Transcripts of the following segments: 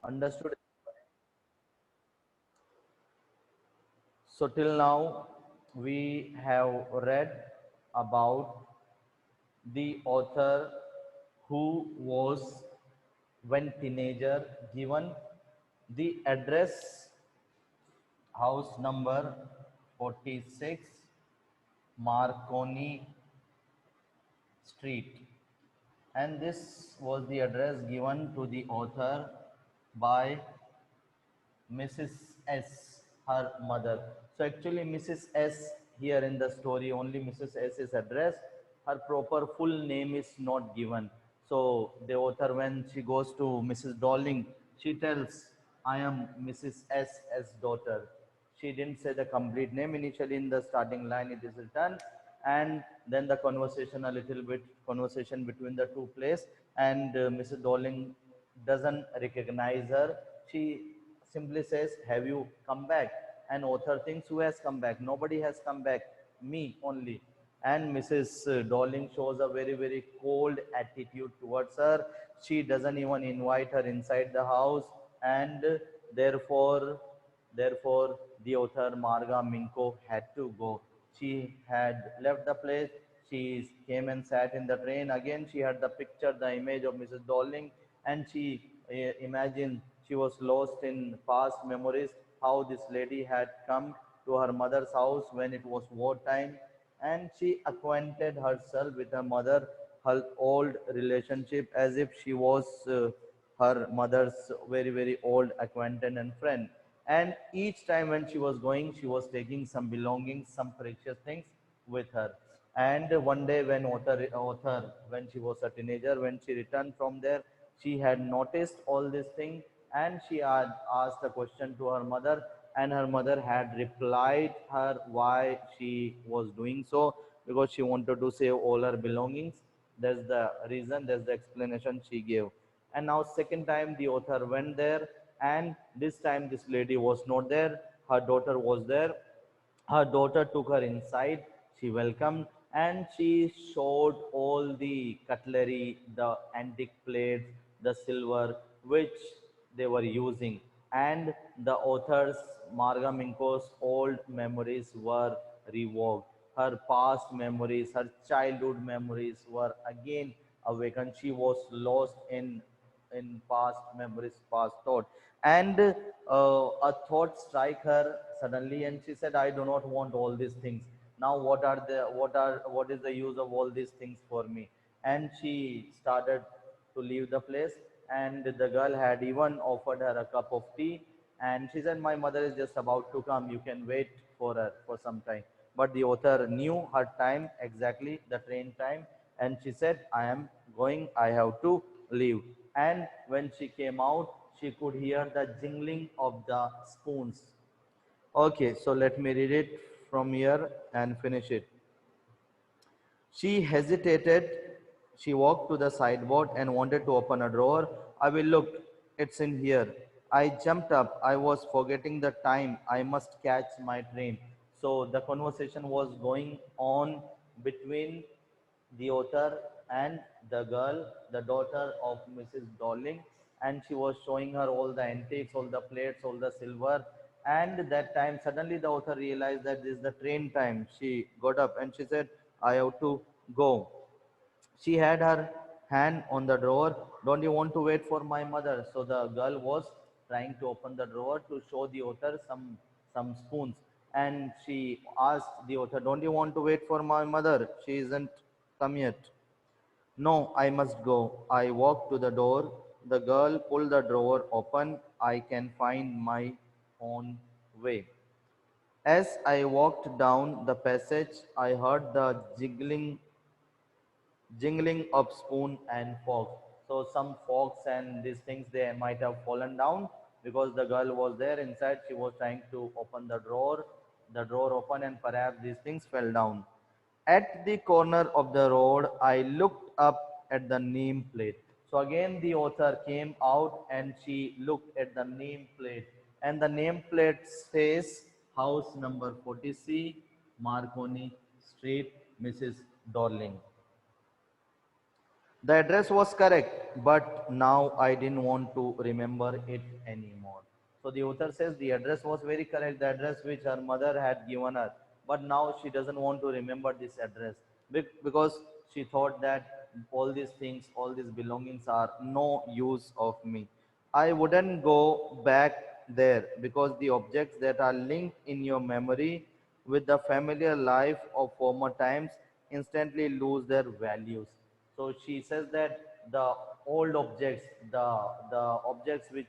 Understood? So till now we have read about the author who was when teenager given the address house number 46 Marconi Street, and this was the address given to the author by Mrs. S, her mother. So actually Mrs. S here in the story, only Mrs. S is addressed. Her proper full name is not given. So the author, when she goes to Mrs. Darling, she tells, I am Mrs. S as daughter. She didn't say the complete name. Initially in the starting line it is written, and then the conversation, a little bit conversation between the two place, and Mrs. Darling doesn't recognize her. She simply says, have you come back? And author thinks, who has come back? Nobody has come back, me only. And Mrs. Darling shows a very, very cold attitude towards her. She doesn't even invite her inside the house, and therefore, therefore, the author Marga Minko had to go. She had left the place. She came and sat in the train. Again, she had the picture, the image of Mrs. Darling, and she imagined she was lost in past memories, how this lady had come to her mother's house when it was wartime, and she acquainted herself with her mother, her old relationship, as if she was her mother's very, very old acquaintance and friend. And each time when she was going, she was taking some belongings, some precious things with her. And one day when author, when she was a teenager, when she returned from there, she had noticed all these things, and she had asked a question to her mother, and her mother had replied her why she was doing so, because she wanted to save all her belongings. That's the reason, that's the explanation she gave. And now second time the author went there, and this time this lady was not there, her daughter was there. Her daughter took her inside, she welcomed, and she showed all the cutlery, the antique plates, the silver which they were using. And the author's, Marga Minko's old memories were revoked. Her past memories, her childhood memories were again awakened. She was lost in past memories, past thought. And a thought strike her suddenly, and she said, I do not want all these things. Now what is the use of all these things for me? And she started to leave the place, and the girl had even offered her a cup of tea, and she said, my mother is just about to come, you can wait for her for some time. But the author knew her time exactly, the train time, and she said, I am going, I have to leave. And when she came out, she could hear the jingling of the spoons. Okay, so let me read it from here and finish it. She hesitated. She walked to the sideboard and wanted to open a drawer. I will look. It's in here. I jumped up. I was forgetting the time. I must catch my train. So the conversation was going on between the author and the girl, the daughter of Mrs. Darling, and she was showing her all the antiques, all the plates, all the silver. And that time, suddenly the author realized that this is the train time. She got up and she said, I have to go. She had her hand on the drawer. Don't you want to wait for my mother? So the girl was trying to open the drawer to show the author some spoons. And she asked the author, don't you want to wait for my mother? She isn't come yet. No, I must go. I walked to the door. The girl pulled the drawer open. I can find my own way. As I walked down the passage, I heard the jingling of spoon and forks. So some forks and these things, they might have fallen down because the girl was there inside. She was trying to open the drawer opened, and perhaps these things fell down. At the corner of the road, I looked up at the nameplate. So again, the author came out and she looked at the nameplate, and the nameplate says house number 40C, Marconi Street, Mrs. Darling. The address was correct, but now I didn't want to remember it anymore. So the author says the address was very correct, the address which her mother had given her, but now she doesn't want to remember this address because she thought that all these things, all these belongings are no use of me. I wouldn't go back there because the objects that are linked in your memory with the familiar life of former times instantly lose their values. So she says that the old objects, the objects which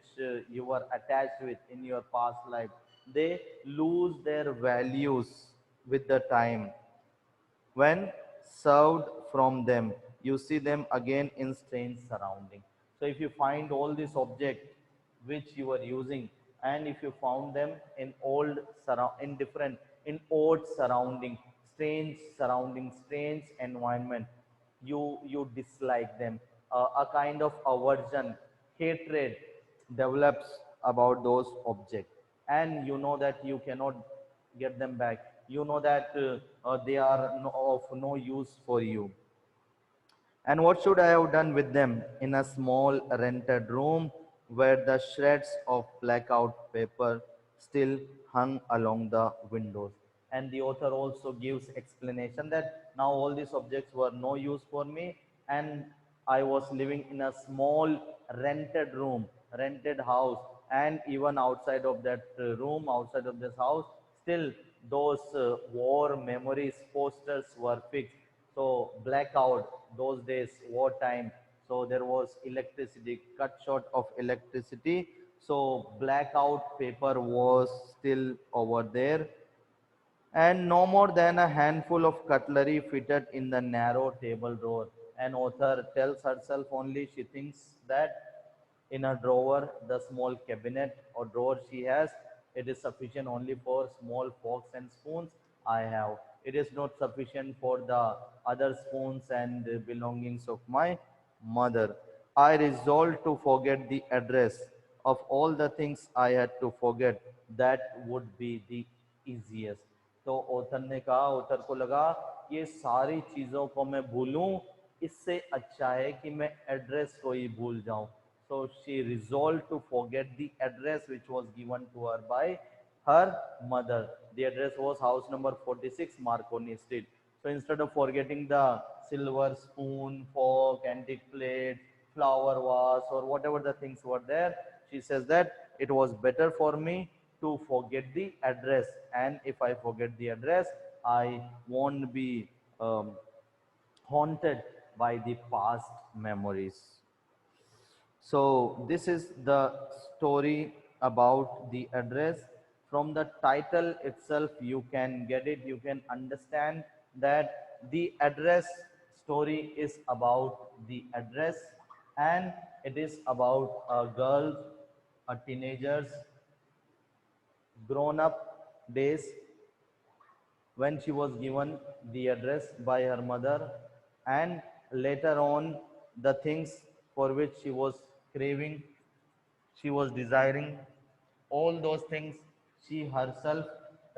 you were attached with in your past life, they lose their values with the time. When served from them, you see them again in strange surroundings. So if you find all these objects which you are using, and if you found them in in different, in odd surroundings, strange environment, you dislike them. A kind of aversion, hatred develops about those objects, and you know that you cannot get them back. You know that they are of no use for you. And what should I have done with them? In a small rented room where the shreds of blackout paper still hung along the windows. And the author also gives explanation that now all these objects were no use for me, and I was living in a small rented room, rented house, and even outside of that room, outside of this house, still those war memories posters were fixed. So blackout, those days, wartime. So there was electricity, cut short of electricity. So blackout paper was still over there, and no more than a handful of cutlery fitted in the narrow table drawer. An author tells herself only she thinks that in a drawer, the small cabinet or drawer she has, it is sufficient only for small forks and spoons I have. It is not sufficient for the other spoons and belongings of my mother. I resolved to forget the address. Of all the things I had to forget, that would be the easiest. तो author ने कहा, author को लगा ये सारी चीज़ों को मैं भूलूं, इससे अच्छा है कि मैं एड्रेस को ही भूल जाऊं. So she resolved to forget the address which was given to her by her mother. The address was house number 46 Marconi Street. So instead of forgetting the silver spoon, fork, antique plate, flower vase, or whatever the things were there, she says that it was better for me to forget the address. And if I forget the address, I won't be haunted by the past memories. So this is the story about the address. From the title itself, you can get it, you can understand that the address story is about the address, and it is about a girl, a teenager's grown up days when she was given the address by her mother, and later on the things for which she was craving, she was desiring, all those things she herself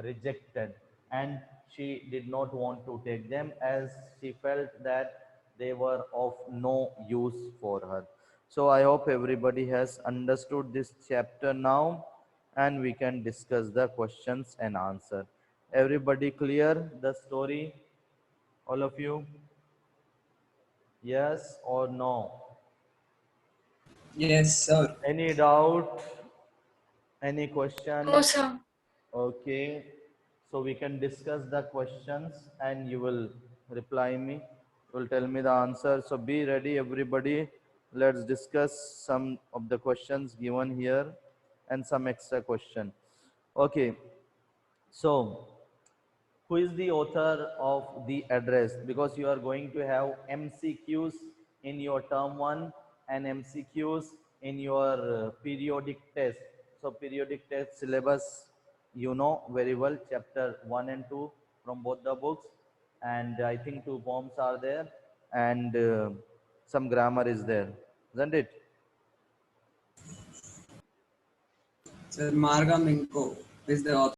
rejected, and she did not want to take them as she felt that they were of no use for her. So I hope everybody has understood this chapter now, and we can discuss the questions and answer. Everybody clear the story? All of you? Yes or no? Yes, sir. Any doubt? Any No, question? sir. Okay, so we can discuss the questions and you will reply me. You will tell me the answer. So be ready, everybody. Let's discuss some of the questions given here and some extra question. Okay, so who is the author of the address? Because you are going to have MCQs in your term 1 and MCQs in your periodic test. So periodic test syllabus, you know very well, chapter 1 and 2 from both the books, and I think 2 poems are there, and some grammar is there, isn't it? Sir, Marga Minko is the author.